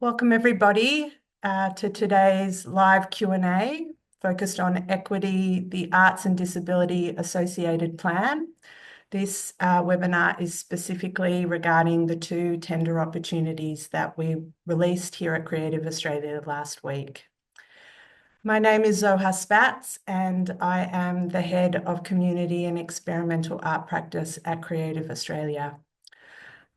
Welcome everybody to today's live Q&A focused on equity, the Arts and Disability Associated Plan. This webinar is specifically regarding the two tender opportunities that we released here at Creative Australia last week. My name is Zohar Spatz and I am the Head of Community and Experimental Art Practice at Creative Australia.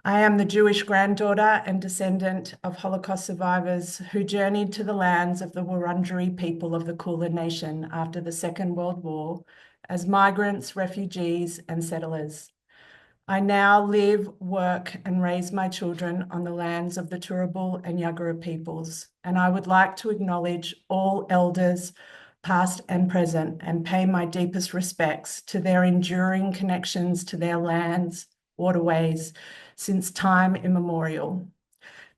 I am the Jewish granddaughter and descendant of Holocaust survivors who journeyed to the lands of the Wurundjeri people of the Kulin Nation after the Second World War as migrants, refugees, and settlers. I now live, work, and raise my children on the lands of the Turrbal and Yagara peoples, and I would like to acknowledge all elders, past and present, and pay my deepest respects to their enduring connections to their lands, waterways, since time immemorial.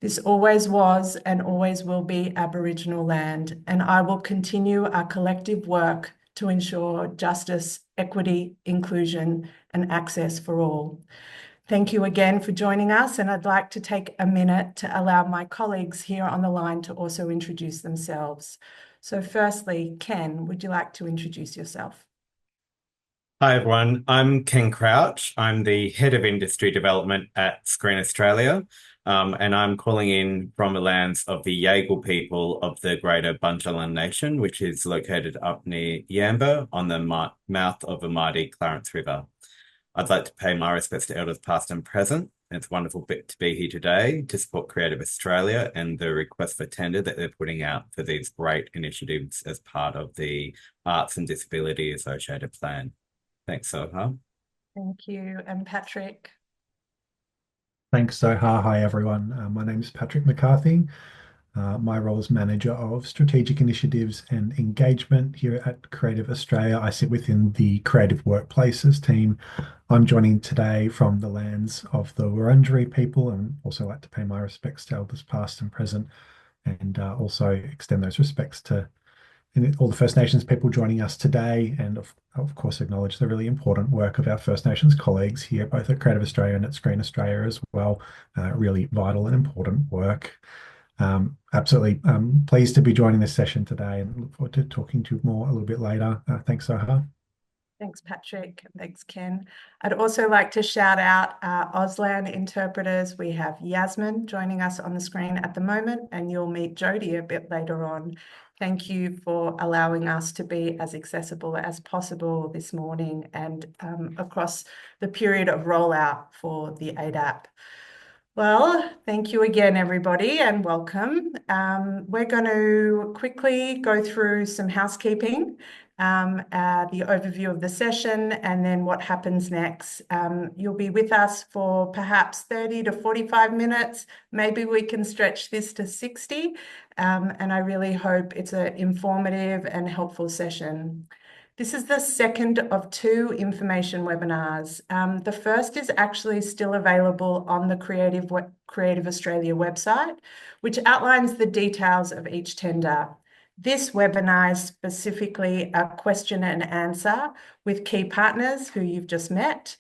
This always was and always will be Aboriginal land, and I will continue our collective work to ensure justice, equity, inclusion, and access for all. Thank you again for joining us, and I'd like to take a minute to allow my colleagues here on the line to also introduce themselves. So firstly, Ken, would you like to introduce yourself? Hi everyone, I'm Ken Crouch. I'm the Head of Industry Development at Screen Australia, and I'm calling in from the lands of the Yagal people of the Greater Bundjalung Nation, which is located up near Yamba on the mouth of the mighty Clarence River. I'd like to pay my respects to elders past and present. It's a wonderful bit to be here today to support Creative Australia and the request for tender that they're putting out for these great initiatives as part of the Arts and Disability Associated Plan. Thanks, Soha. Thank you. And Patrick? Thanks, Zohar. Hi, everyone. My name is Patrick McCarthy. My role is Manager of Strategic Initiatives and Engagement here at Creative Australia. I sit within the Creative Workplaces team. I'm joining today from the lands of the Wurundjeri people, and also like to pay my respects to elders past and present, and also extend those respects to all the First Nations people joining us today, and of course acknowledge the really important work of our First Nations colleagues here, both at Creative Australia and at Screen Australia as well. Really vital and important work. Absolutely pleased to be joining this session today and look forward to talking to you more a little bit later. Thanks, Zohar. Thanks, Patrick. Thanks, Ken. I'd also like to shout out our Auslan interpreters. We have Yasmin joining us on the screen at the moment, and you'll meet Jody a bit later on. Thank you for allowing us to be as accessible as possible this morning and across the period of rollout for the ADAP. Well, thank you again, everybody, and welcome. We're going to quickly go through some housekeeping, the overview of the session, and then what happens next. You'll be with us for perhaps 30 to 45 minutes. Maybe we can stretch this to 60, and I really hope it's an informative and helpful session. This is the second of two information webinars. The first is actually still available on the Creative Australia website, which outlines the details of each tender. This webinar is specifically a question and answer with key partners who you've just met,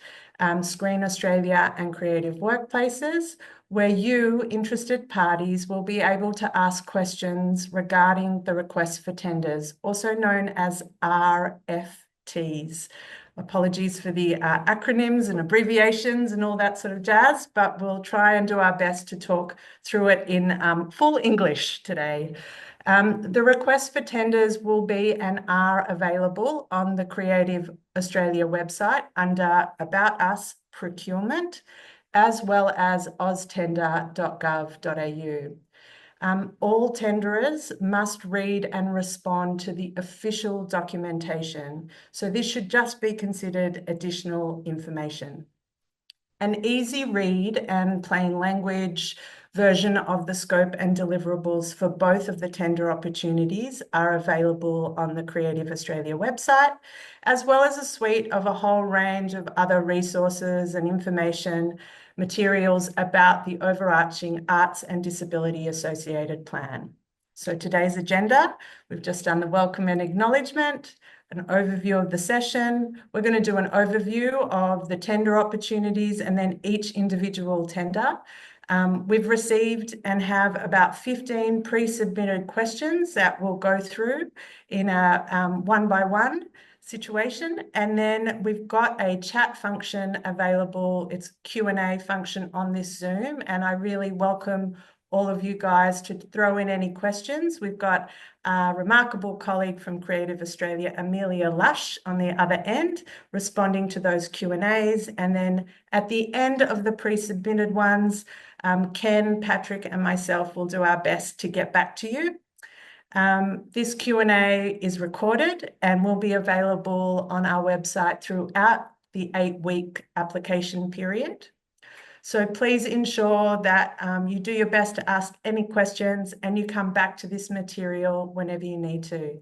Screen Australia and Creative Workplaces, where you, interested parties, will be able to ask questions regarding the request for tenders, also known as RFTs. Apologies for the acronyms and abbreviations and all that sort of jazz, but we'll try and do our best to talk through it in full English today. The request for tenders will be and are available on the Creative Australia website under About Us Procurement, as well as oztender.gov.au. All tenderers must read and respond to the official documentation, so this should just be considered additional information. An easy read and plain language version of the scope and deliverables for both of the tender opportunities are available on the Creative Australia website, as well as a suite of a whole range of other resources and information materials about the overarching Arts and Disability Associated Plan. So today's agenda, we've just done the welcome and acknowledgement, an overview of the session. We're going to do an overview of the tender opportunities and then each individual tender. We've received and have about 15 pre-submitted questions that we'll go through in a one-by-one situation. And then we've got a chat function available. It's Q&A function on this Zoom. And I really welcome all of you guys to throw in any questions. We've got a remarkable colleague from Creative Australia, Amelia Lush, on the other end, responding to those Q&As. And then at the end of the pre-submitted ones, Ken, Patrick, and myself will do our best to get back to you. This Q&A is recorded and will be available on our website throughout the 8-week application period. So please ensure that you do your best to ask any questions and you come back to this material whenever you need to.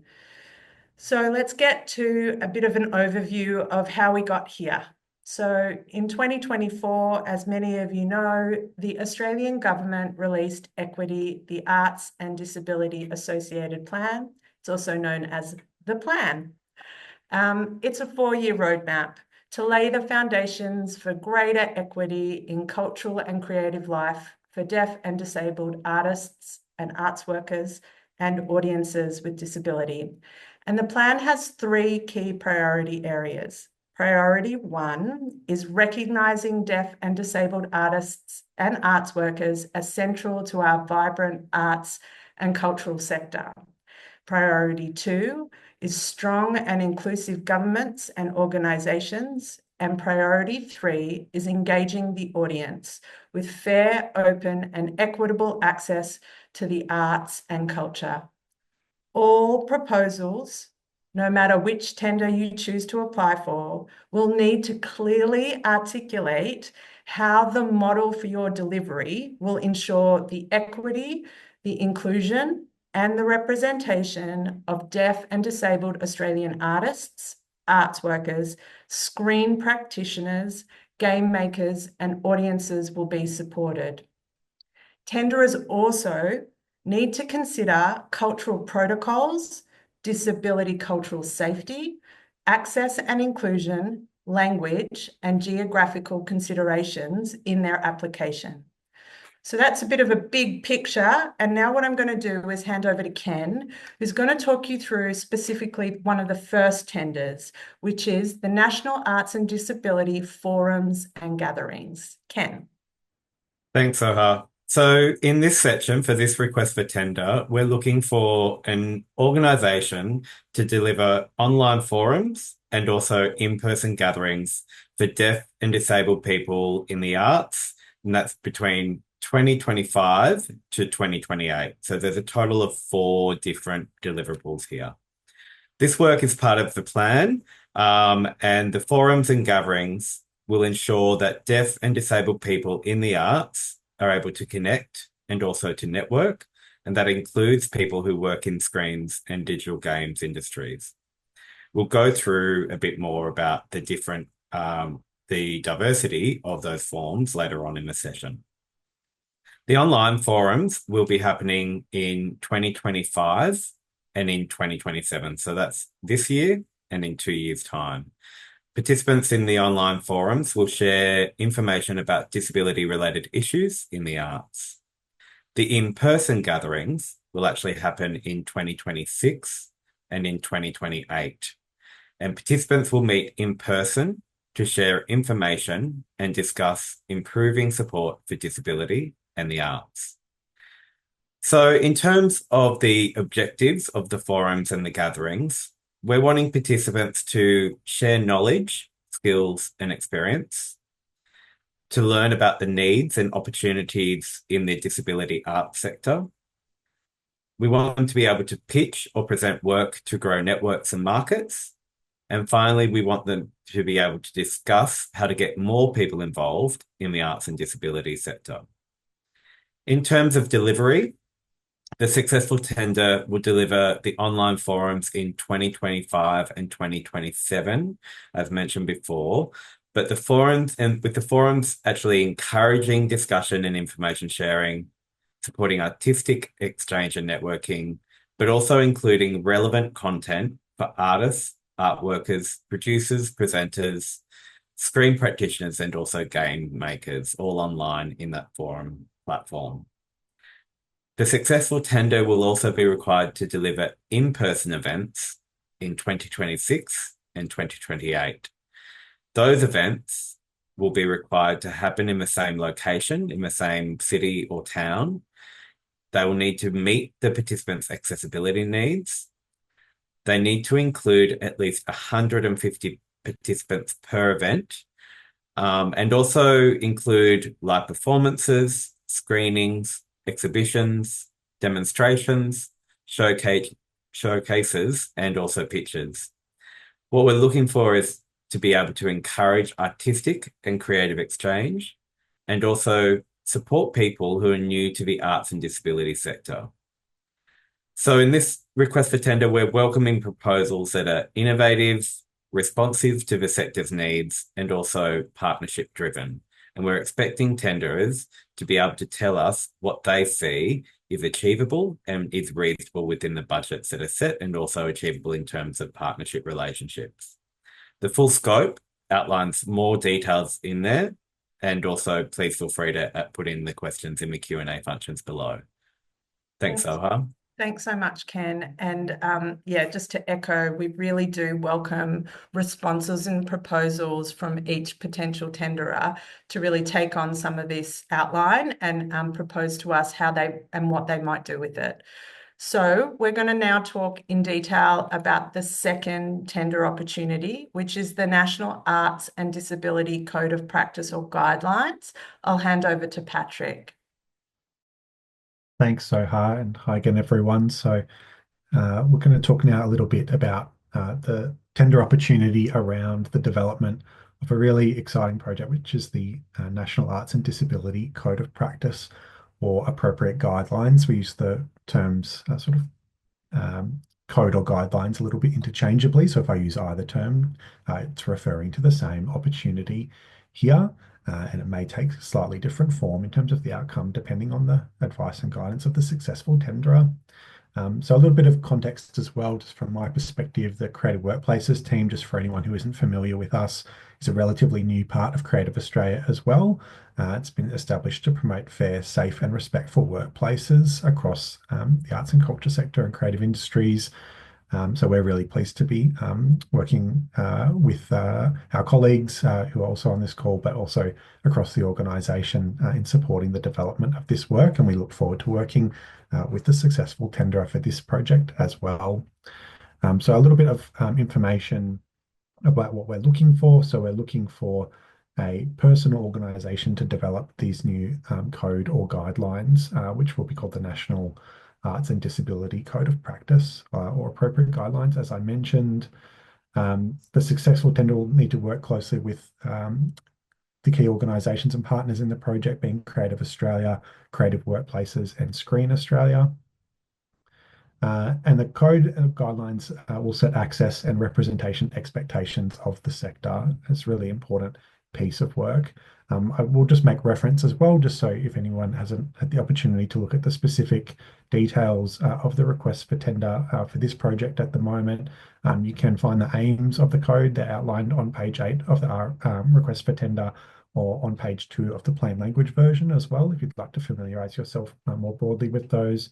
So let's get to a bit of an overview of how we got here. So in 2024, as many of you know, the Australian government released Equity, the Arts and Disability Associated Plan. It's also known as the Plan. It's a 4-year roadmap to lay the foundations for greater equity in cultural and creative life for deaf and disabled artists and arts workers and audiences with disability. And the plan has 3 key priority areas. Priority 1 is recognising deaf and disabled artists and arts workers as central to our vibrant arts and cultural sector. Priority 2 is strong and inclusive governments and organisations. And priority 3 is engaging the audience with fair, open and equitable access to the arts and culture. All proposals, no matter which tender you choose to apply for, will need to clearly articulate how the model for your delivery will ensure the equity, the inclusion, and the representation of deaf and disabled Australian artists, arts workers, screen practitioners, game makers, and audiences will be supported. Tenderers also need to consider cultural protocols, disability cultural safety, access and inclusion, language, and geographical considerations in their application. So that's a bit of a big picture. And now what I'm going to do is hand over to Ken, who's going to talk you through specifically one of the first tenders, which is the National Arts and Disability Forums and Gatherings. Ken. Thanks, Soha. So in this section for this request for tender, we're looking for an organisation to deliver online forums and also in-person gatherings for deaf and disabled people in the arts, and that's between 2025 to 2028. So there's a total of 4 different deliverables here. This work is part of the plan, and the forums and gatherings will ensure that deaf and disabled people in the arts are able to connect and also to network, and that includes people who work in screens and digital games industries. We'll go through a bit more about the different, the diversity of those forms later on in the session. The online forums will be happening in 2025 and in 2027. So that's this year and in 2 years' time. Participants in the online forums will share information about disability-related issues in the arts. The in-person gatherings will actually happen in 2026 and in 2028. And participants will meet in person to share information and discuss improving support for disability and the arts. So in terms of the objectives of the forums and the gatherings, we're wanting participants to share knowledge, skills, and experience, to learn about the needs and opportunities in the disability art sector. We want them to be able to pitch or present work to grow networks and markets. And finally, we want them to be able to discuss how to get more people involved in the arts and disability sector. In terms of delivery, the successful tender will deliver the online forums in 2025 and 2027, as mentioned before. But the forums, and with the forums actually encouraging discussion and information sharing, supporting artistic exchange and networking, but also including relevant content for artists, art workers, producers, presenters, screen practitioners, and also game makers, all online in that forum platform. The successful tender will also be required to deliver in-person events in 2026 and 2028. Those events will be required to happen in the same location, in the same city or town. They will need to meet the participants' accessibility needs. They need to include at least 150 participants per event, and also include live performances, screenings, exhibitions, demonstrations, showcases, and also pictures. What we're looking for is to be able to encourage artistic and creative exchange, and also support people who are new to the arts and disability sector. So in this request for tender, we're welcoming proposals that are innovative, responsive to the sector's needs, and also partnership driven. And we're expecting tenderers to be able to tell us what they see is achievable and is reasonable within the budgets that are set, and also achievable in terms of partnership relationships. The full scope outlines more details in there, and also please feel free to put in the questions in the Q&A functions below. Thanks, Soha. Thanks so much, Ken. And yeah, just to echo, we really do welcome responses and proposals from each potential tenderer to really take on some of this outline and propose to us how they and what they might do with it. So we're going to now talk in detail about the second tender opportunity, which is the National Arts and Disability Code of Practice or Guidelines. I'll hand over to Patrick. Thanks, Soha, and hi again, everyone. So we're going to talk now a little bit about the tender opportunity around the development of a really exciting project, which is the National Arts and Disability Code of Practice or appropriate guidelines. We use the terms code or guidelines a little bit interchangeably. So if I use either term, it's referring to the same opportunity here. And it may take a slightly different form in terms of the outcome, depending on the advice and guidance of the successful tenderer. So a little bit of context as well, just from my perspective, the Creative Workplaces team, just for anyone who isn't familiar with us, is a relatively new part of Creative Australia as well. It's been established to promote fair, safe and respectful workplaces across the arts and culture sector and creative industries. So we're really pleased to be working with our colleagues who are also on this call, but also across the organisation in supporting the development of this work. And we look forward to working with the successful tenderer for this project as well. So a little bit of information about what we're looking for. So we're looking for a person or organisation to develop these new code or guidelines, which will be called the National Arts and Disability Code of Practice or appropriate guidelines, as I mentioned. The successful tender will need to work closely with the key organisations and partners in the project, being Creative Australia, Creative Workplaces and Screen Australia. And the code of guidelines will set access and representation expectations of the sector. It's a really important piece of work. I will just make reference as well, just so if anyone hasn't had the opportunity to look at the specific details of the request for tender for this project at the moment, you can find the aims of the code. They're outlined on page 8 of the request for tender, or on page 2 of the plain language version as well, if you'd like to familiarise yourself more broadly with those.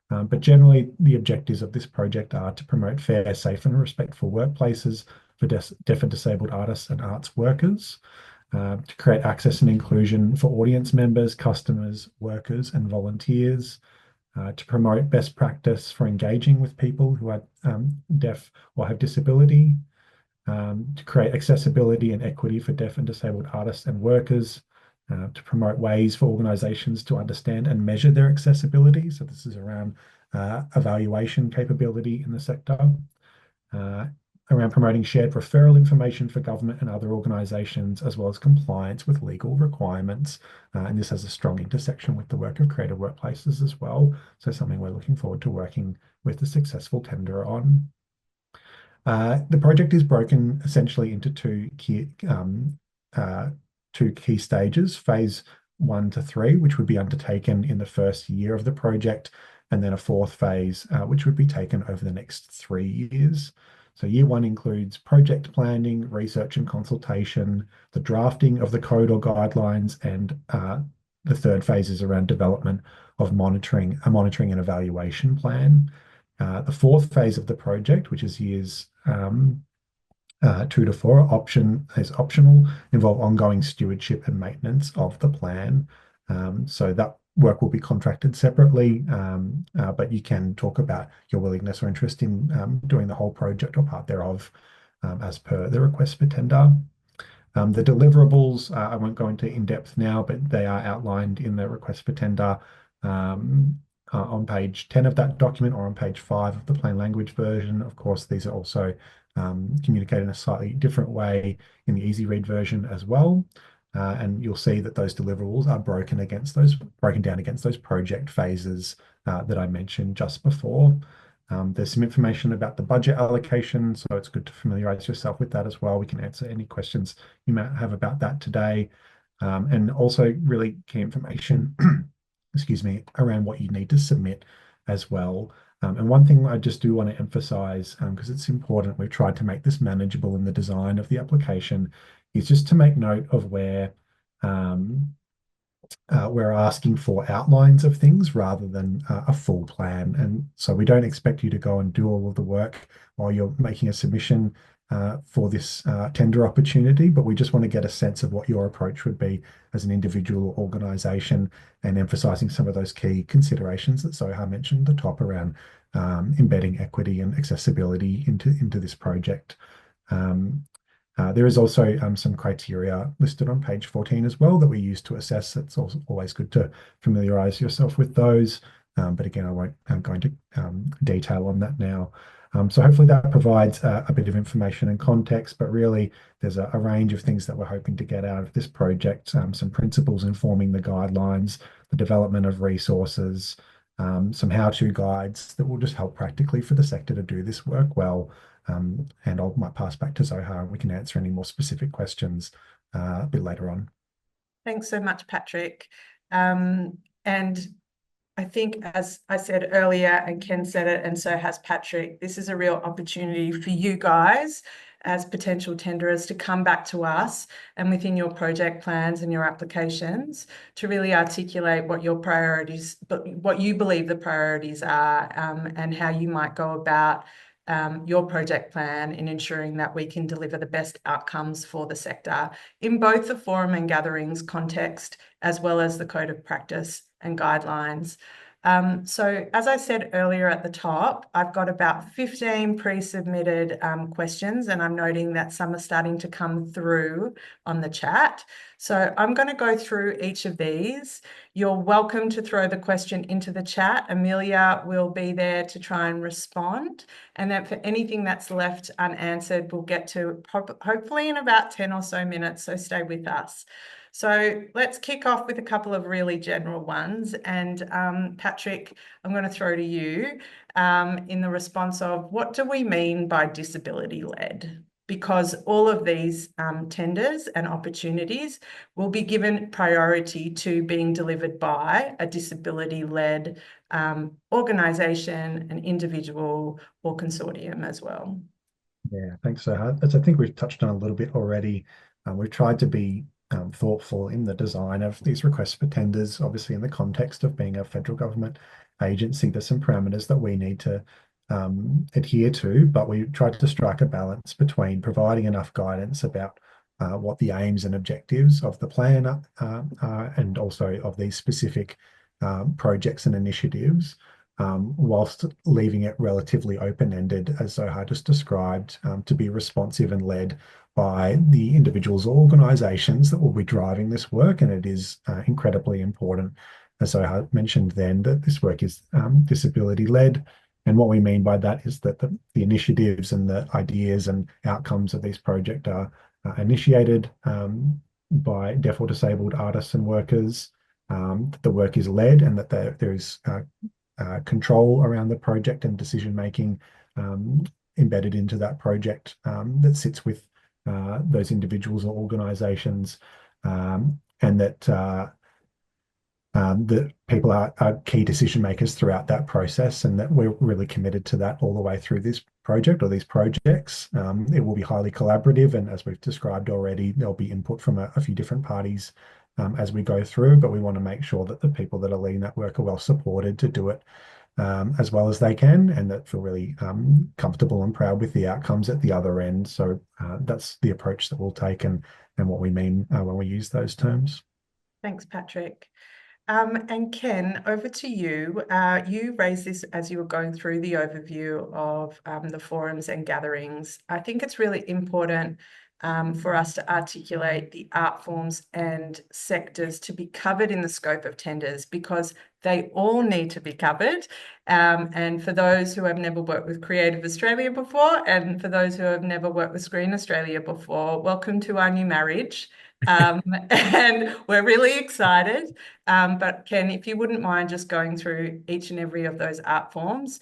But generally, the objectives of this project are to promote fair, safe and respectful workplaces for deaf and disabled artists and arts workers, to create access and inclusion for audience members, customers, workers and volunteers, to promote best practice for engaging with people who are deaf or have disability, to create accessibility and equity for deaf and disabled artists and workers, to promote ways for organisations to understand and measure their accessibility. So this is around evaluation capability in the sector, around promoting shared referral information for government and other organisations, as well as compliance with legal requirements. And this has a strong intersection with the work of Creative Workplaces as well. So something we're looking forward to working with the successful tenderer on. The project is broken essentially into two key stages, phase 1 to 3, which would be undertaken in the first year of the project, and then a fourth phase, which would be taken over the next 3 years. So year 1 includes project planning, research and consultation, the drafting of the code or guidelines, and the third phase is around development of a monitoring and evaluation plan. The fourth phase of the project, which is years 2 to 4, is optional, involve ongoing stewardship and maintenance of the plan. So that work will be contracted separately, but you can talk about your willingness or interest in doing the whole project or part thereof as per the request for tender. The deliverables, I won't go into in depth now, but they are outlined in the request for tender on page 10 of that document or on page 5 of the plain language version. Of course, these are also communicated in a slightly different way in the easy read version as well. And you'll see that those deliverables are broken down against those project phases that I mentioned just before. There's some information about the budget allocation, so it's good to familiarize yourself with that as well. We can answer any questions you might have about that today. And also really key information, excuse me, around what you need to submit as well. And one thing I just do want to emphasize, because it's important, we've tried to make this manageable in the design of the application, is just to make note of where we're asking for outlines of things rather than a full plan. And so we don't expect you to go and do all of the work while you're making a submission for this tender opportunity, but we just want to get a sense of what your approach would be as an individual organisation, and emphasising some of those key considerations that Zohar mentioned at the top around embedding equity and accessibility into this project. There is also some criteria listed on page 14 as well that we use to assess. It's also always good to familiarise yourself with those, but again, I'm going to detail on that now. So hopefully that provides a bit of information and context, but really there's a range of things that we're hoping to get out of this project, some principles informing the guidelines, the development of resources, some how-to guides that will just help practically for the sector to do this work well. And I might pass back to Zohar and we can answer any more specific questions a bit later on. Thanks so much, Patrick. And I think, as I said earlier, and Ken said it, and so has Patrick, this is a real opportunity for you guys as potential tenderers to come back to us and within your project plans and your applications to really articulate what your priorities, but what you believe the priorities are, and how you might go about your project plan in ensuring that we can deliver the best outcomes for the sector in both the forum and gatherings context, as well as the code of practice and guidelines. So as I said earlier at the top, I've got about 15 pre-submitted questions, and I'm noting that some are starting to come through on the chat. So I'm going to go through each of these. You're welcome to throw the question into the chat. Amelia will be there to try and respond. And then for anything that's left unanswered, we'll get to hopefully in about 10 or so minutes, so stay with us. So let's kick off with a couple of really general ones. And Patrick, I'm going to throw to you in the response of what do we mean by disability-led? Because all of these tenders and opportunities will be given priority to being delivered by a disability-led organisation, an individual or consortium as well. Yeah, thanks, Zohar. As I think we've touched on a little bit already, we've tried to be thoughtful in the design of these requests for tenders. Obviously, in the context of being a federal government agency, there's some parameters that we need to adhere to, but we tried to strike a balance between providing enough guidance about what the aims and objectives of the plan are, and also of these specific projects and initiatives, whilst leaving it relatively open-ended, as Zohar just described, to be responsive and led by the individuals or organisations that will be driving this work. And it is incredibly important, as Zohar mentioned then, that this work is disability-led. And what we mean by that is that the initiatives and the ideas and outcomes of these projects are initiated by deaf or disabled artists and workers, that the work is led, and that there is control around the project and decision-making embedded into that project that sits with those individuals or organisations, and that people are key decision makers throughout that process, and that we're really committed to that all the way through this project or these projects. It will be highly collaborative, and as we've described already, there'll be input from a few different parties as we go through, but we want to make sure that the people that are leading that work are well supported to do it as well as they can, and that feel really comfortable and proud with the outcomes at the other end. So that's the approach that we'll take, and what we mean when we use those terms. Thanks, Patrick. And Ken, over to you. You raised this as you were going through the overview of the forums and gatherings. I think it's really important for us to articulate the art forms and sectors to be covered in the scope of tenders, because they all need to be covered. And for those who have never worked with Creative Australia before, and for those who have never worked with Screen Australia before, welcome to our new marriage. And we're really excited. But Ken, if you wouldn't mind just going through each and every of those art forms,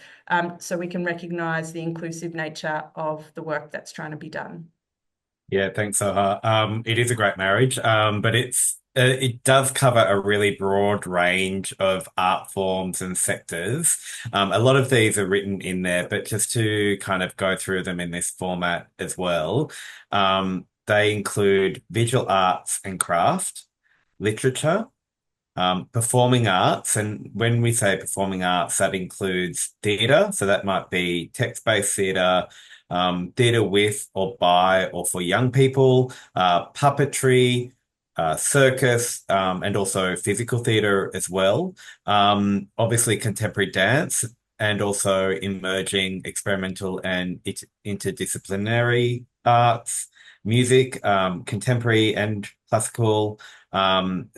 so we can recognise the inclusive nature of the work that's trying to be done. Yeah, thanks, Soha. It is a great marriage, but it does cover a really broad range of art forms and sectors. A lot of these are written in there, but just to kind of go through them in this format as well, they include visual arts and craft, literature, performing arts, and when we say performing arts, that includes theatre, so that might be text-based theatre, theatre with or by or for young people, puppetry, circus, and also physical theatre as well. Obviously, contemporary dance, and also emerging experimental and interdisciplinary arts, music, contemporary and classical,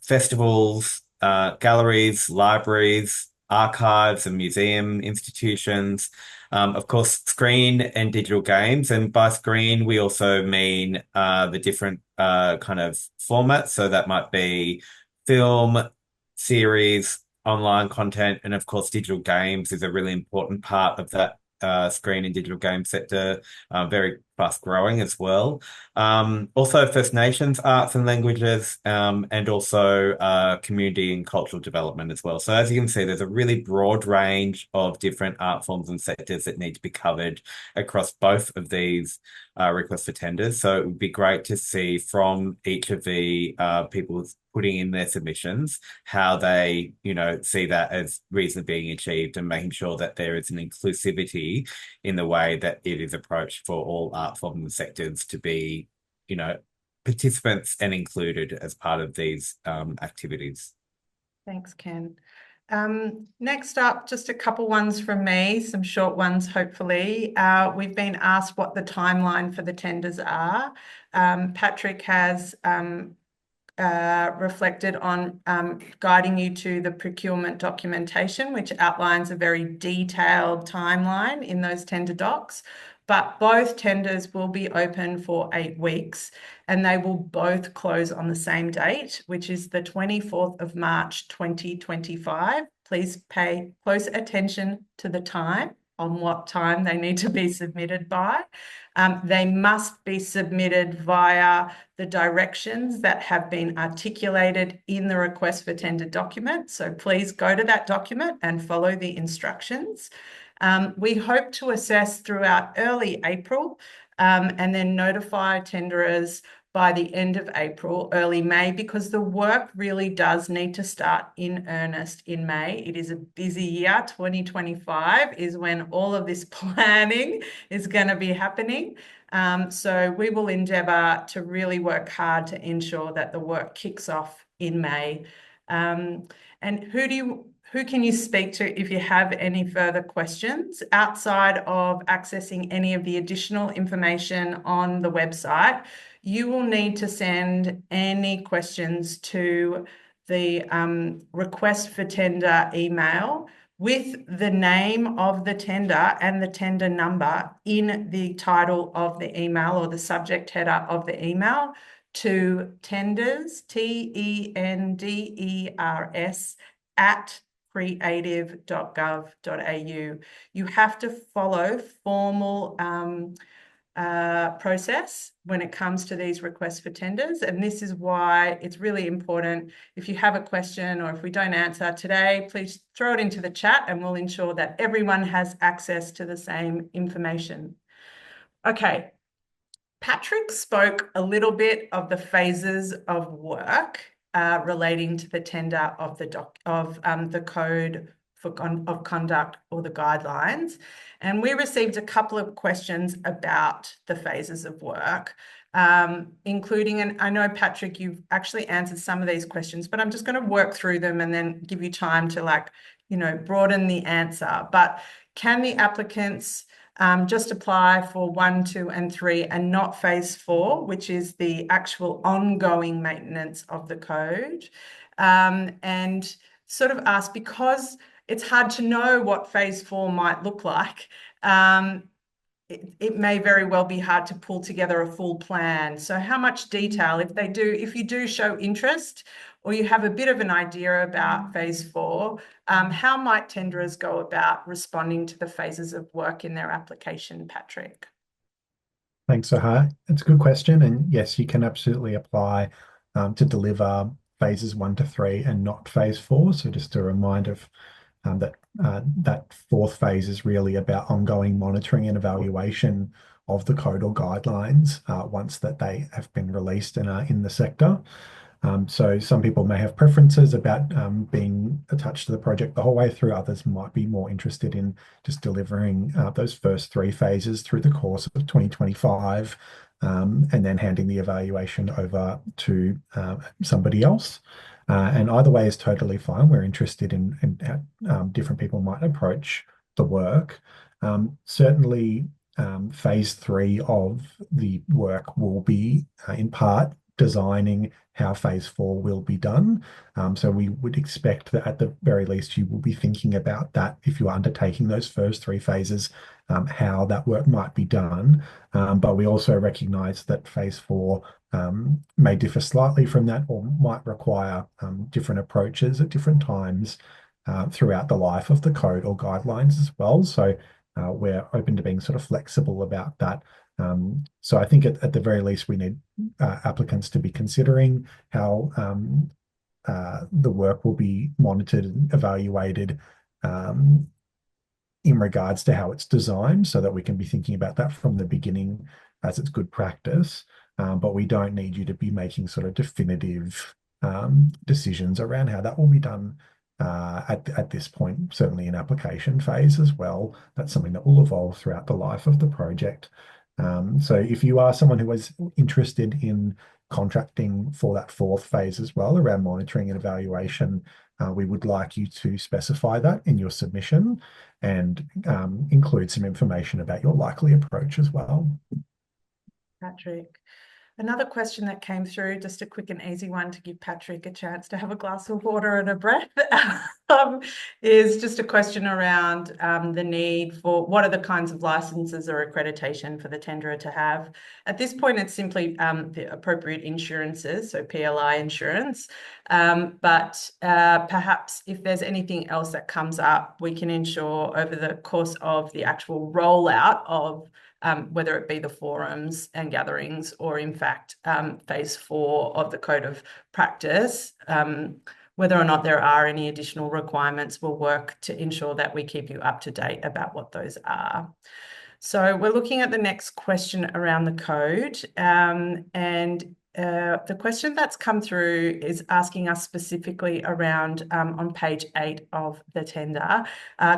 festivals, galleries, libraries, archives and museum institutions, of course, screen and digital games. And by screen, we also mean the different kind of formats. So that might be film, series, online content, and of course, digital games is a really important part of that screen and digital game sector, very fast growing as well. Also First Nations arts and languages, and also community and cultural development as well. So as you can see, there's a really broad range of different art forms and sectors that need to be covered across both of these requests for tenders. So it would be great to see from each of the people putting in their submissions how they, see that as reasonably being achieved, and making sure that there is an inclusivity in the way that it is approached for all art forms and sectors to be, participants and included as part of these activities. Thanks, Ken. Next up, just a couple ones from me, some short ones, hopefully. We've been asked what the timeline for the tenders are. Patrick has reflected on guiding you to the procurement documentation, which outlines a very detailed timeline in those tender docs. But both tenders will be open for 8 weeks, and they will both close on the same date, which is the 24th of March 2025. Please pay close attention to the time, on what time they need to be submitted by. They must be submitted via the directions that have been articulated in the request for tender document. So please go to that document and follow the instructions. We hope to assess throughout early April, and then notify tenderers by the end of April, early May, because the work really does need to start in earnest in May. It is a busy year. 2025 is when all of this planning is going to be happening. So we will endeavour to really work hard to ensure that the work kicks off in May. And who can you speak to if you have any further questions outside of accessing any of the additional information on the website? You will need to send any questions to the request for tender email with the name of the tender and the tender number in the title of the email, or the subject header of the email, to tenders, TENDERS, @creative.gov.au. You have to follow formal process when it comes to these requests for tenders, and this is why it's really important. If you have a question, or if we don't answer today, please throw it into the chat and we'll ensure that everyone has access to the same information. Okay, Patrick spoke a little bit of the phases of work relating to the tender of the code of conduct or the guidelines. And we received a couple of questions about the phases of work, including, and I know, Patrick, you've actually answered some of these questions, but I'm just going to work through them and then give you time to broaden the answer. But can the applicants just apply for 1, 2, and 3 and not phase 4, which is the actual ongoing maintenance of the code? And sort of ask, because it's hard to know what phase 4 might look like. It may very well be hard to pull together a full plan. So how much detail, if you do show interest or you have a bit of an idea about phase 4, how might tenderers go about responding to the phases of work in their application, Patrick? Thanks, Sahar. It's a good question. And yes, you can absolutely apply to deliver phases 1 to 3 and not phase 4. So just a reminder that that fourth phase is really about ongoing monitoring and evaluation of the code or guidelines once that they have been released and are in the sector. So some people may have preferences about being attached to the project the whole way through. Others might be more interested in just delivering those first 3 phases through the course of 2025 and then handing the evaluation over to somebody else. And either way is totally fine. We're interested in how different people might approach the work. Certainly, phase 3 of the work will be in part designing how phase 4 will be done. So we would expect that at the very least you will be thinking about that if you are undertaking those first 3 phases, how that work might be done. But we also recognise that phase 4 may differ slightly from that or might require different approaches at different times throughout the life of the code or guidelines as well. So we're open to being sort of flexible about that. So I think at the very least we need applicants to be considering how the work will be monitored and evaluated in regards to how it's designed, so that we can be thinking about that from the beginning as it's good practice. But we don't need you to be making sort of definitive decisions around how that will be done at this point, certainly in application phase as well. That's something that will evolve throughout the life of the project. So if you are someone who is interested in contracting for that 4th phase as well around monitoring and evaluation, we would like you to specify that in your submission and include some information about your likely approach as well. Patrick. Another question that came through, just a quick and easy one to give Patrick a chance to have a glass of water and a breath, is just a question around the need for what are the kinds of licenses or accreditation for the tenderer to have. At this point, it's simply the appropriate insurances, so PLI insurance. But perhaps if there's anything else that comes up, we can ensure over the course of the actual rollout of whether it be the forums and gatherings or in fact phase 4 of the code of practice, whether or not there are any additional requirements, we'll work to ensure that we keep you up to date about what those are. So we're looking at the next question around the code, and the question that's come through is asking us specifically around on page 8 of the tender.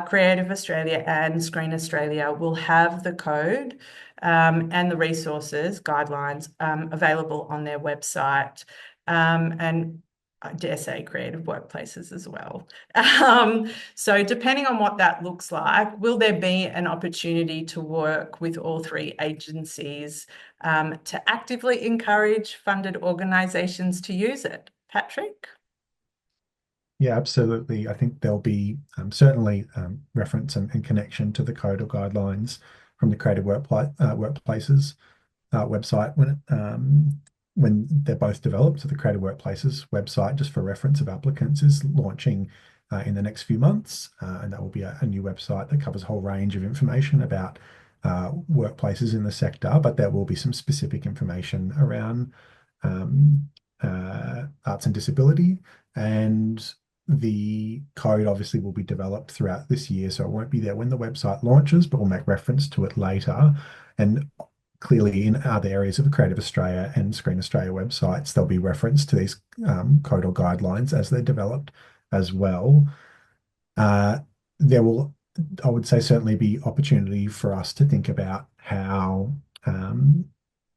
Creative Australia and Screen Australia will have the code and the resources, guidelines available on their website, and I dare say creative workplaces as well. So depending on what that looks like, will there be an opportunity to work with all 3 agencies to actively encourage funded organisations to use it? Patrick? Yeah, absolutely. I think there'll be certainly reference and connection to the code or guidelines from the Creative Workplaces website when they're both developed. So the Creative Workplaces website, just for reference of applicants, is launching in the next few months, and that will be a new website that covers a whole range of information about workplaces in the sector, but there will be some specific information around arts and disability, and the code obviously will be developed throughout this year, so it won't be there when the website launches, but we'll make reference to it later. And clearly in other areas of the Creative Australia and Screen Australia websites, there'll be reference to these code or guidelines as they're developed as well. There will, I would say, certainly be opportunity for us to think about how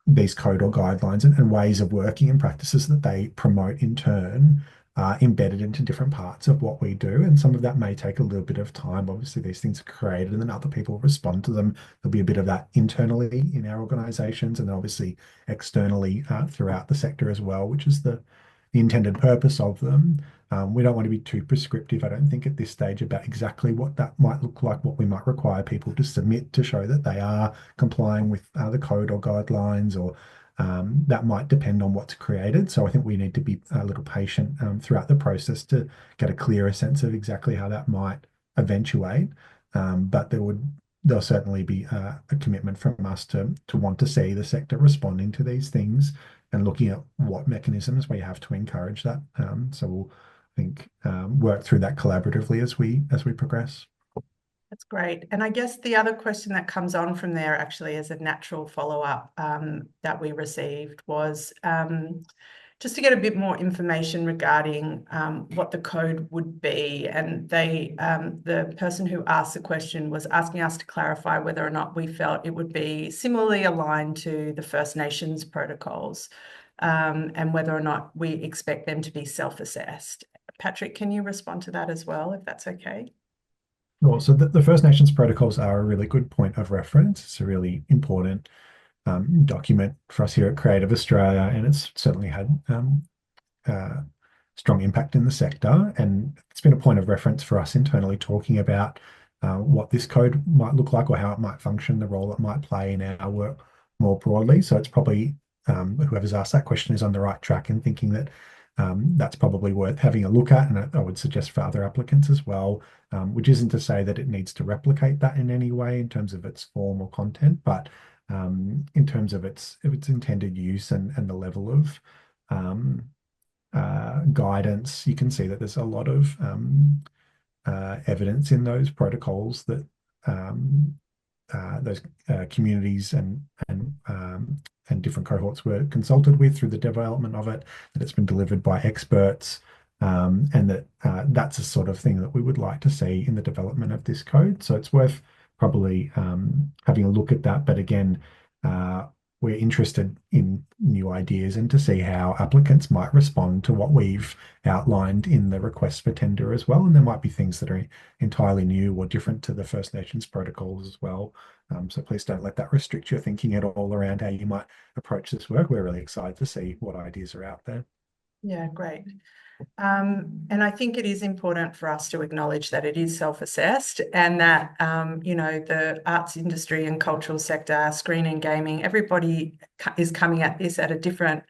these code or guidelines and ways of working and practices that they promote in turn are embedded into different parts of what we do. And some of that may take a little bit of time. Obviously, these things are created and then other people respond to them. There'll be a bit of that internally in our organizations and obviously externally throughout the sector as well, which is the intended purpose of them. We don't want to be too prescriptive, I don't think, at this stage about exactly what that might look like, what we might require people to submit to show that they are complying with the code or guidelines, or that might depend on what's created. So I think we need to be a little patient throughout the process to get a clearer sense of exactly how that might eventuate. But there'll certainly be a commitment from us to want to see the sector responding to these things and looking at what mechanisms we have to encourage that. So we'll, I think, work through that collaboratively as we progress. That's great. And I guess the other question that comes on from there actually as a natural follow-up that we received was just to get a bit more information regarding what the code would be. And the person who asked the question was asking us to clarify whether or not we felt it would be similarly aligned to the First Nations protocols and whether or not we expect them to be self-assessed. Patrick, can you respond to that as well, if that's okay? Well, so the First Nations protocols are a really good point of reference. It's a really important document for us here at Creative Australia, and it's certainly had strong impact in the sector. And it's been a point of reference for us internally talking about what this code might look like or how it might function, the role it might play in our work more broadly. So it's probably whoever's asked that question is on the right track in thinking that that's probably worth having a look at, and I would suggest for other applicants as well, which isn't to say that it needs to replicate that in any way in terms of its form or content, but in terms of its intended use and the level of guidance, you can see that there's a lot of evidence in those protocols that those communities and different cohorts were consulted with through the development of it, that it's been delivered by experts, and that that's the sort of thing that we would like to see in the development of this code. So it's worth probably having a look at that. But again, we're interested in new ideas and to see how applicants might respond to what we've outlined in the request for tender as well. And there might be things that are entirely new or different to the First Nations protocols as well. So please don't let that restrict your thinking at all around how you might approach this work. We're really excited to see what ideas are out there. Yeah, great. And I think it is important for us to acknowledge that it is self-assessed and that, you know, the arts industry and cultural sector, screen and gaming, everybody is coming at this at a different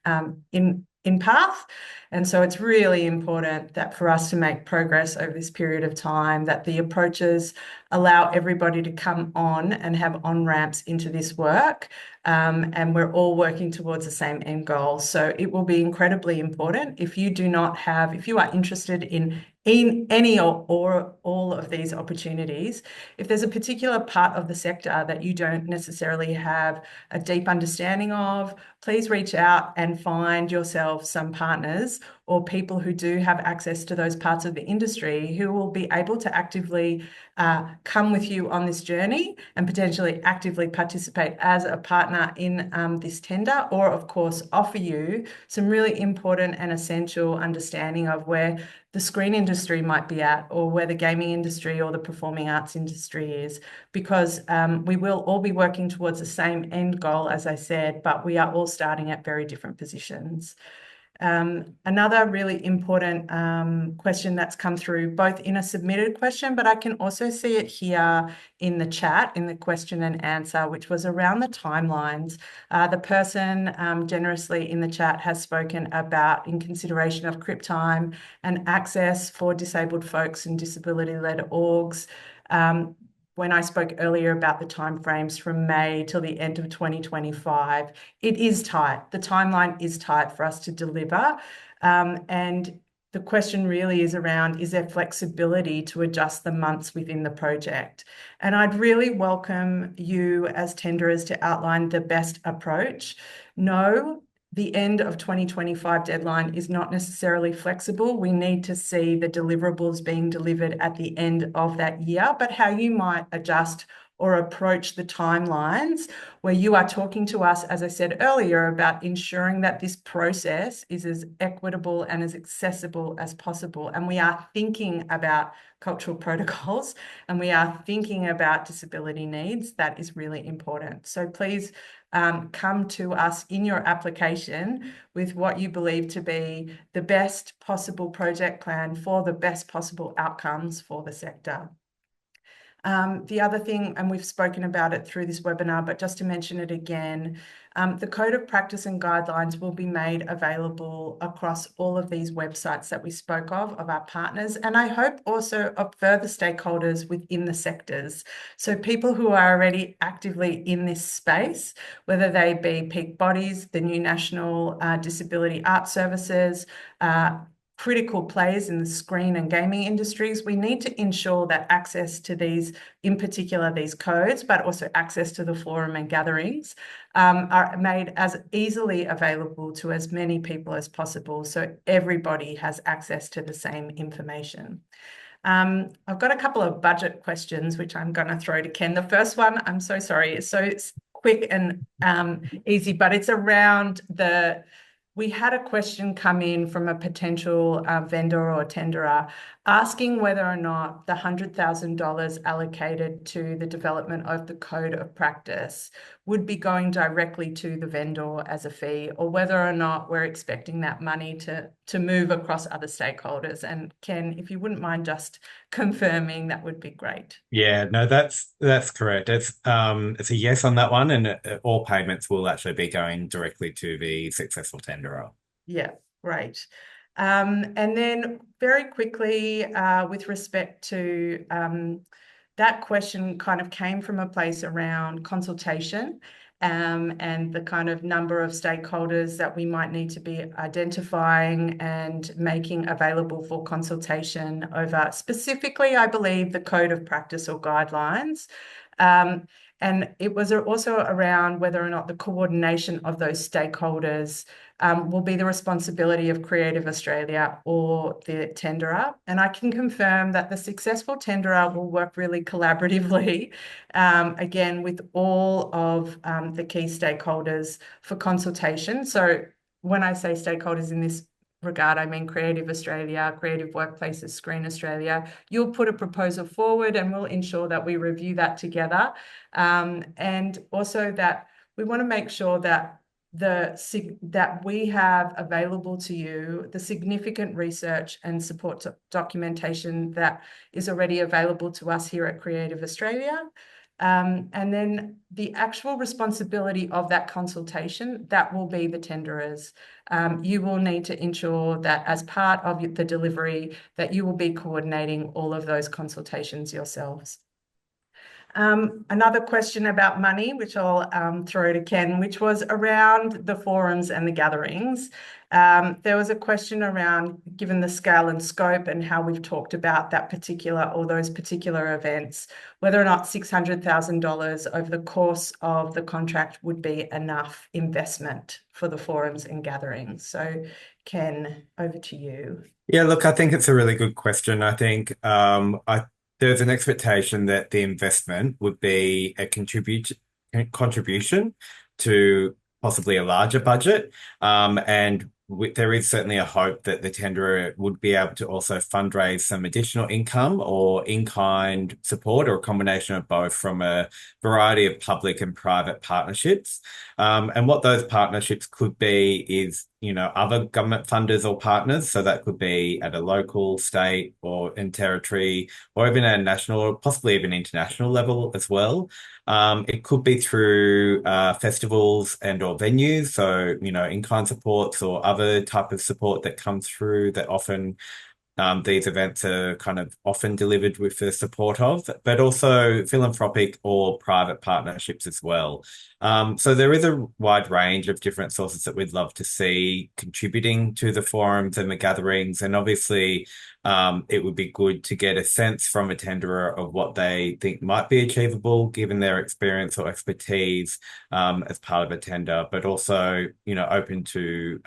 in path. And so it's really important that for us to make progress over this period of time, that the approaches allow everybody to come on and have on-ramps into this work. And we're all working towards the same end goal. So it will be incredibly important if you are interested in any or all of these opportunities, if there's a particular part of the sector that you don't necessarily have a deep understanding of, please reach out and find yourself some partners or people who do have access to those parts of the industry who will be able to actively come with you on this journey and potentially actively participate as a partner in this tender, or of course offer you some really important and essential understanding of where the screen industry might be at, or where the gaming industry or the performing arts industry is, because we will all be working towards the same end goal, as I said, but we are all starting at very different positions. Another really important question that's come through, both in a submitted question, but I can also see it here in the chat, in the question and answer, which was around the timelines. The person generously in the chat has spoken about, in consideration of CRIP time and access for disabled folks and disability-led orgs. When I spoke earlier about the timeframes from May till the end of 2025, it is tight. The timeline is tight for us to deliver. And the question really is around, is there flexibility to adjust the months within the project? And I'd really welcome you as tenderers to outline the best approach. No, the end of 2025 deadline is not necessarily flexible. We need to see the deliverables being delivered at the end of that year, but how you might adjust or approach the timelines where you are talking to us, as I said earlier, about ensuring that this process is as equitable and as accessible as possible. And we are thinking about cultural protocols and we are thinking about disability needs. That is really important. So please come to us in your application with what you believe to be the best possible project plan for the best possible outcomes for the sector. The other thing, and we've spoken about it through this webinar, but just to mention it again, the Code of Practice and Guidelines will be made available across all of these websites that we spoke of our partners, and I hope also of further stakeholders within the sectors. So people who are already actively in this space, whether they be peak bodies, the new National Disability Art Services, critical players in the screen and gaming industries, we need to ensure that access to these, in particular these codes, but also access to the forum and gatherings, are made as easily available to as many people as possible, so everybody has access to the same information. I've got a couple of budget questions, which I'm going to throw to Ken. The first one, I'm so sorry, it's so quick and easy, but it's around we had a question come in from a potential vendor or tenderer asking whether or not the $100,000 allocated to the development of the Code of Practice would be going directly to the vendor as a fee, or whether or not we're expecting that money to move across other stakeholders. And Ken, if you wouldn't mind just confirming, that would be great. Yeah, no, that's correct. It's a yes on that one, and all payments will actually be going directly to the successful tenderer. Yeah, great. And then very quickly, with respect to that question kind of came from a place around consultation and the kind of number of stakeholders that we might need to be identifying and making available for consultation over specifically, I believe, the Code of Practice or Guidelines. And it was also around whether or not the coordination of those stakeholders will be the responsibility of Creative Australia or the tenderer. And I can confirm that the successful tenderer will work really collaboratively, again, with all of the key stakeholders for consultation. So when I say stakeholders in this regard, I mean Creative Australia, Creative Workplaces, Screen Australia. You'll put a proposal forward and we'll ensure that we review that together. And also that we want to make sure that that we have available to you the significant research and support documentation that is already available to us here at Creative Australia. And then the actual responsibility of that consultation, that will be the tenderers. You will need to ensure that as part of the delivery, that you will be coordinating all of those consultations yourselves. Another question about money, which I'll throw to Ken, which was around the forums and the gatherings. There was a question around, given the scale and scope and how we've talked about that particular or those particular events, whether or not $600,000 over the course of the contract would be enough investment for the forums and gatherings. So Ken, over to you. Yeah, look, I think it's a really good question. I think there's an expectation that the investment would be a contribution to possibly a larger budget. And there is certainly a hope that the tenderer would be able to also fundraise some additional income or in-kind support, or a combination of both, from a variety of public and private partnerships. And what those partnerships could be is, other government funders or partners. So that could be at a local, state, or in territory, or even at a national, or possibly even international level as well. It could be through festivals and or venues, so in-kind supports or other type of support that comes through that often these events are kind of often delivered with the support of, but also philanthropic or private partnerships as well. So there is a wide range of different sources that we'd love to see contributing to the forums and the gatherings. And obviously, it would be good to get a sense from a tenderer of what they think might be achievable given their experience or expertise as part of a tender, but also, open to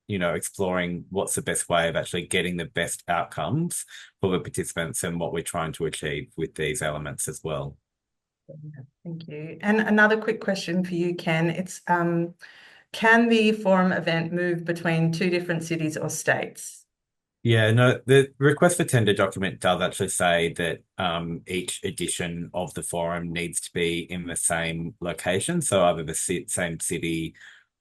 exploring what's the best way of actually getting the best outcomes for the participants and what we're trying to achieve with these elements as well. Thank you. And another quick question for you, Ken. It's can the forum event move between 2 different cities or states? Yeah, no, the request for tender document does actually say that each edition of the forum needs to be in the same location, so either the same city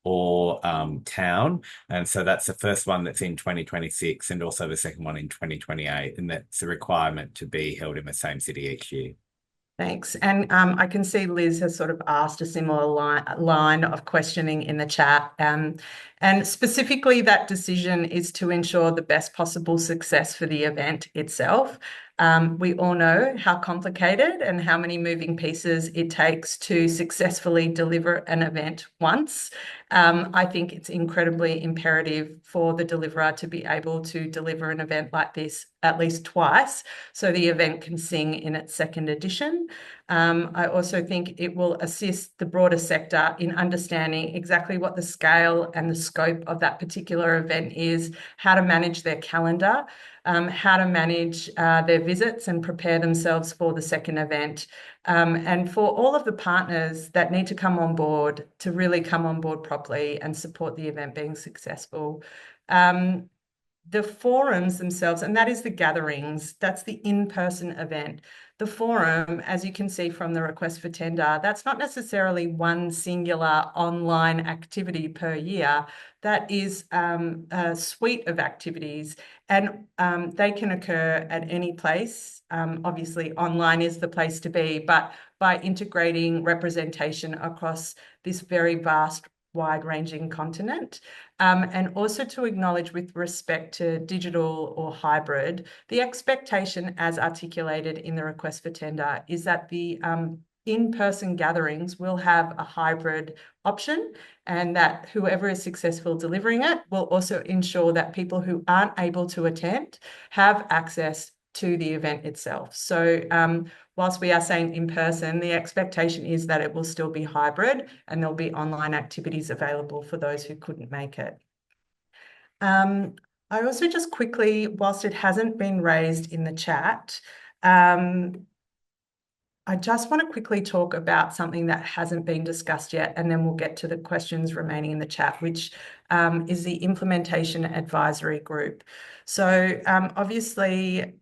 or town. And so that's the first one that's in 2026 and also the second one in 2028. And that's a requirement to be held in the same city each year. Thanks. And I can see Liz has sort of asked a similar line of questioning in the chat. And specifically, that decision is to ensure the best possible success for the event itself. We all know how complicated and how many moving pieces it takes to successfully deliver an event once. I think it's incredibly imperative for the deliverer to be able to deliver an event like this at least twice, so the event can sing in its second edition. I also think it will assist the broader sector in understanding exactly what the scale and the scope of that particular event is, how to manage their calendar, how to manage their visits and prepare themselves for the second event. And for all of the partners that need to come on board to really come on board properly and support the event being successful. The forums themselves, and that is the gatherings, that's the in-person event. The forum, as you can see from the request for tender, that's not necessarily one singular online activity per year. That is a suite of activities, and they can occur at any place. Obviously, online is the place to be, but by integrating representation across this very vast, wide-ranging continent. And also to acknowledge with respect to digital or hybrid, the expectation as articulated in the request for tender is that the in-person gatherings will have a hybrid option, and that whoever is successful delivering it will also ensure that people who aren't able to attend have access to the event itself. So whilst we are saying in person, the expectation is that it will still be hybrid and there'll be online activities available for those who couldn't make it. I also just quickly, whilst it hasn't been raised in the chat, I just want to quickly talk about something that hasn't been discussed yet, and then we'll get to the questions remaining in the chat, which is the Implementation Advisory Group. So obviously,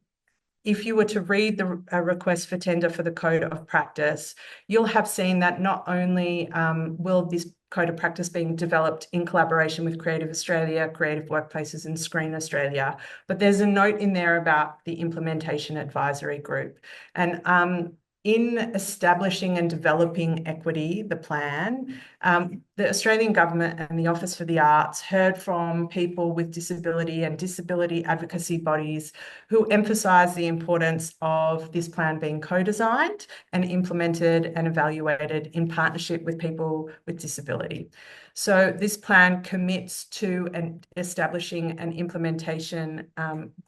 if you were to read the request for tender for the Code of Practice, you'll have seen that not only will this Code of Practice being developed in collaboration with Creative Australia, Creative Workplaces and Screen Australia, but there's a note in there about the Implementation Advisory Group. And in establishing and developing equity, the plan, the Australian Government and the Office for the Arts heard from people with disability and disability advocacy bodies who emphasise the importance of this plan being co-designed and implemented and evaluated in partnership with people with disability. So this plan commits to establishing an implementation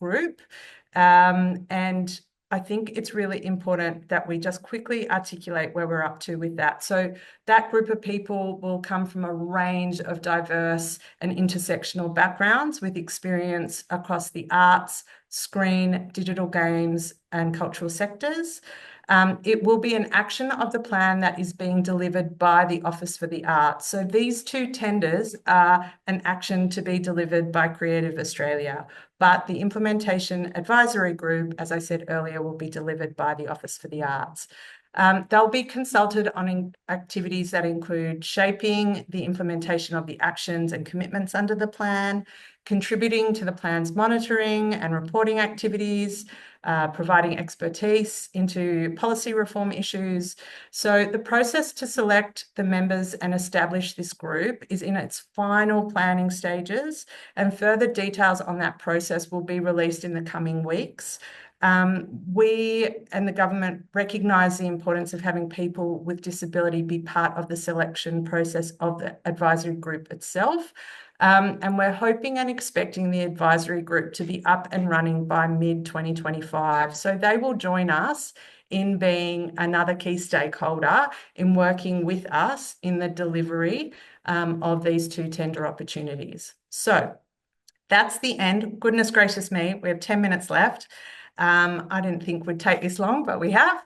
group, and I think it's really important that we just quickly articulate where we're up to with that. So that group of people will come from a range of diverse and intersectional backgrounds with experience across the arts, screen, digital games, and cultural sectors. It will be an action of the plan that is being delivered by the Office for the Arts. So these 2 tenders are an action to be delivered by Creative Australia, but the Implementation Advisory Group, as I said earlier, will be delivered by the Office for the Arts. They'll be consulted on activities that include shaping the implementation of the actions and commitments under the plan, contributing to the plan's monitoring and reporting activities, providing expertise into policy reform issues. So the process to select the members and establish this group is in its final planning stages, and further details on that process will be released in the coming weeks. We and the government recognise the importance of having people with disability be part of the selection process of the advisory group itself. And we're hoping and expecting the advisory group to be up and running by mid-2025. So they will join us in being another key stakeholder in working with us in the delivery of these two tender opportunities. So that's the end. Goodness gracious me, we have 10 minutes left. I didn't think we'd take this long, but we have.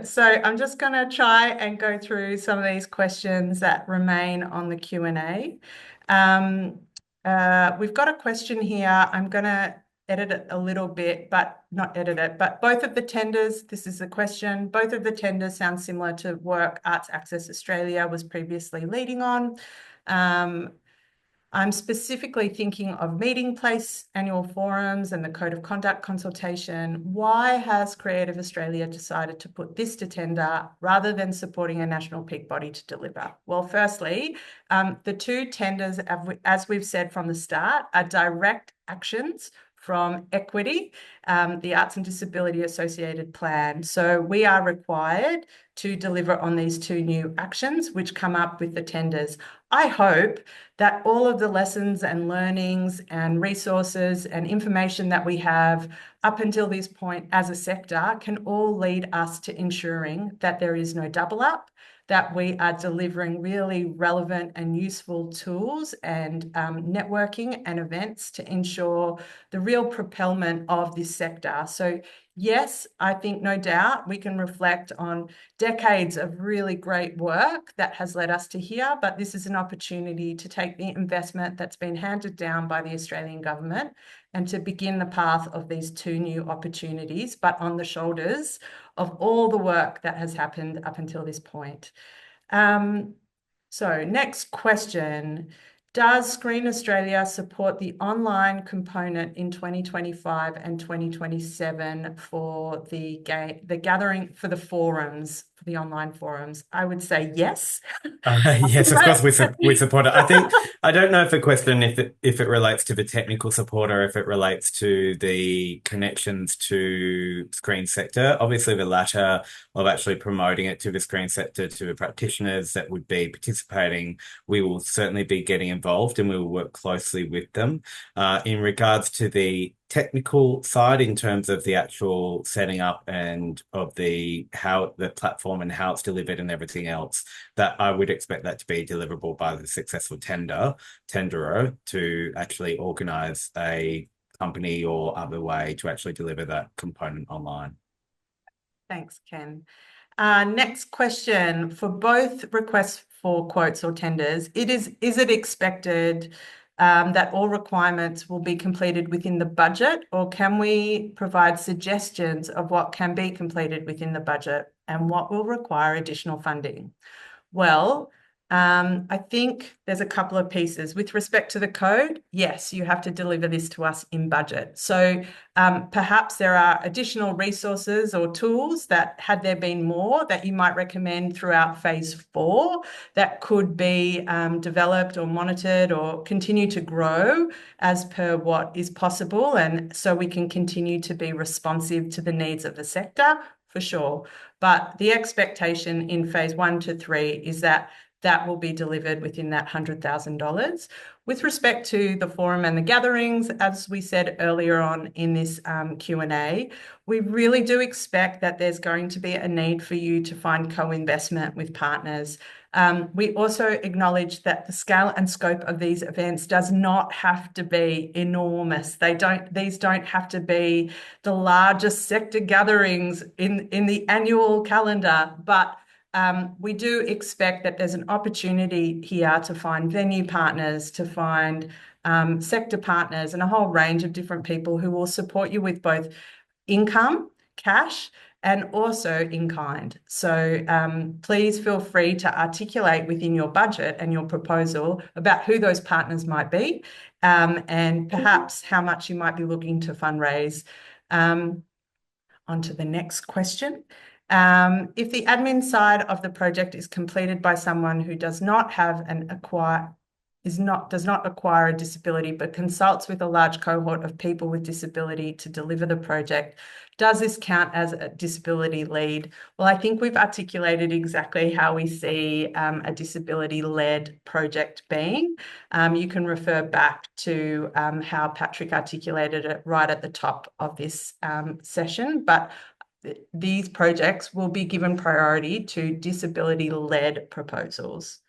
So I'm just going to try and go through some of these questions that remain on the Q&A. We've got a question here. I'm going to edit it a little bit, but not edit it, but both of the tenders, this is the question, both of the tenders sound similar to work Arts Access Australia was previously leading on. I'm specifically thinking of meeting place, annual forums, and the code of conduct consultation. Why has Creative Australia decided to put this to tender rather than supporting a national peak body to deliver? Well, firstly, the two tenders, as we've said from the start, are direct actions from Equity, the Arts and Disability Associated Plan. So we are required to deliver on these two new actions, which come up with the tenders. I hope that all of the lessons and learnings and resources and information that we have up until this point as a sector can all lead us to ensuring that there is no double up, that we are delivering really relevant and useful tools and networking and events to ensure the real propelment of this sector. So yes, I think no doubt we can reflect on decades of really great work that has led us to here, but this is an opportunity to take the investment that's been handed down by the Australian government and to begin the path of these two new opportunities, but on the shoulders of all the work that has happened up until this point. So next question. Does Screen Australia support the online component in 2025 and 2027 for the gathering for the forums, for the online forums? I would say yes. Yes, of course we support it. I don't know if the question if it relates to the technical support or if it relates to the connections to screen sector. Obviously, the latter of actually promoting it to the screen sector, to the practitioners that would be participating, we will certainly be getting involved and we will work closely with them. In regards to the technical side, in terms of the actual setting up and of how the platform and how it's delivered and everything else, that I would expect that to be deliverable by the successful tenderer to actually organise a company or other way to actually deliver that component online. Thanks, Ken. Next question. For both requests for quotes or tenders, is it expected that all requirements will be completed within the budget, or can we provide suggestions of what can be completed within the budget and what will require additional funding? Well, I think there's a couple of pieces. With respect to the code, yes, you have to deliver this to us in budget. So perhaps there are additional resources or tools that, had there been more, that you might recommend throughout phase 4 that could be developed or monitored or continue to grow as per what is possible, and so we can continue to be responsive to the needs of the sector, for sure. But the expectation in phase 1 to 3 is that will be delivered within that $100,000. With respect to the forum and the gatherings, as we said earlier on in this Q&A, we really do expect that there's going to be a need for you to find co-investment with partners. We also acknowledge that the scale and scope of these events does not have to be enormous. These don't have to be the largest sector gatherings in the annual calendar, but we do expect that there's an opportunity here to find venue partners, to find sector partners, and a whole range of different people who will support you with both income, cash, and also in kind. So please feel free to articulate within your budget and your proposal about who those partners might be, and perhaps how much you might be looking to fundraise. on to the next question. If the admin side of the project is completed by someone who does not have does not acquire a disability, but consults with a large cohort of people with disability to deliver the project, does this count as a disability lead? Well, I think we've articulated exactly how we see a disability-led project being. You can refer back to how Patrick articulated it right at the top of this session, but these projects will be given priority to disability-led proposals.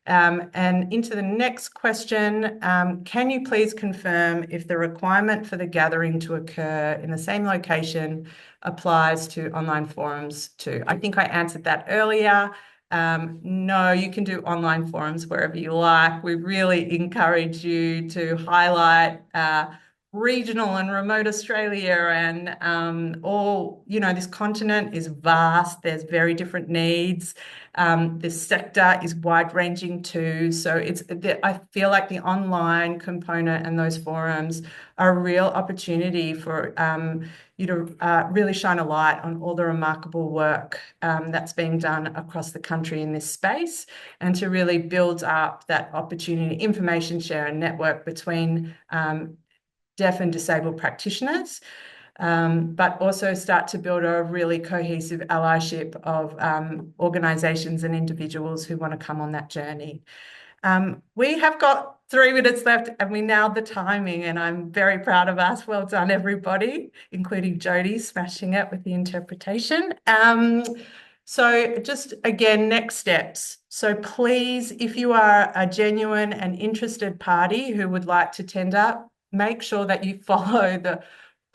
And into the next question, can you please confirm if the requirement for the gathering to occur in the same location applies to online forums too? I think I answered that earlier. No, you can do online forums wherever you like. We really encourage you to highlight regional and remote Australia and this continent is vast. There's very different needs. This sector is wide-ranging too. So I feel like the online component and those forums are a real opportunity for you to really shine a light on all the remarkable work that's being done across the country in this space, and to really build up that opportunity, information share and network between deaf and disabled practitioners, but also start to build a really cohesive allyship of organisations and individuals who want to come on that journey. We have got 3 minutes left and we nailed the timing, and I'm very proud of us. Well done, everybody, including Jodie smashing it with the interpretation. So just again, next steps. So please, if you are a genuine and interested party who would like to tender, make sure that you follow the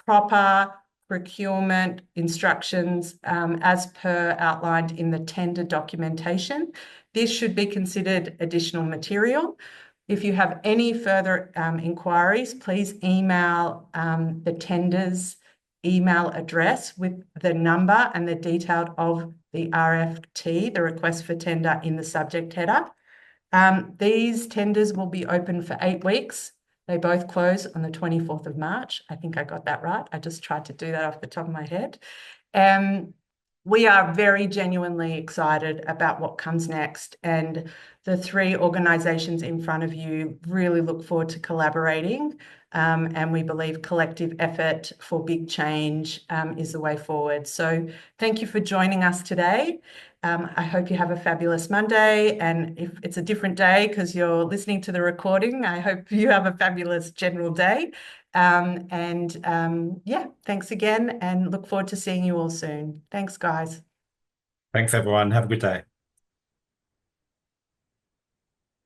proper procurement instructions as per outlined in the tender documentation. This should be considered additional material. If you have any further inquiries, please email the tender's email address with the number and the detail of the RFT, the request for tender, in the subject header. These tenders will be open for 8 weeks. They both close on the 24th of March. I think I got that right. I just tried to do that off the top of my head. We are very genuinely excited about what comes next, and the 3 organisations in front of you really look forward to collaborating, and we believe collective effort for big change is the way forward. So thank you for joining us today. I hope you have a fabulous Monday, and if it's a different day because you're listening to the recording, I hope you have a fabulous general day. Yeah, thanks again, and look forward to seeing you all soon. Thanks, guys. Thanks, everyone. Have a good day.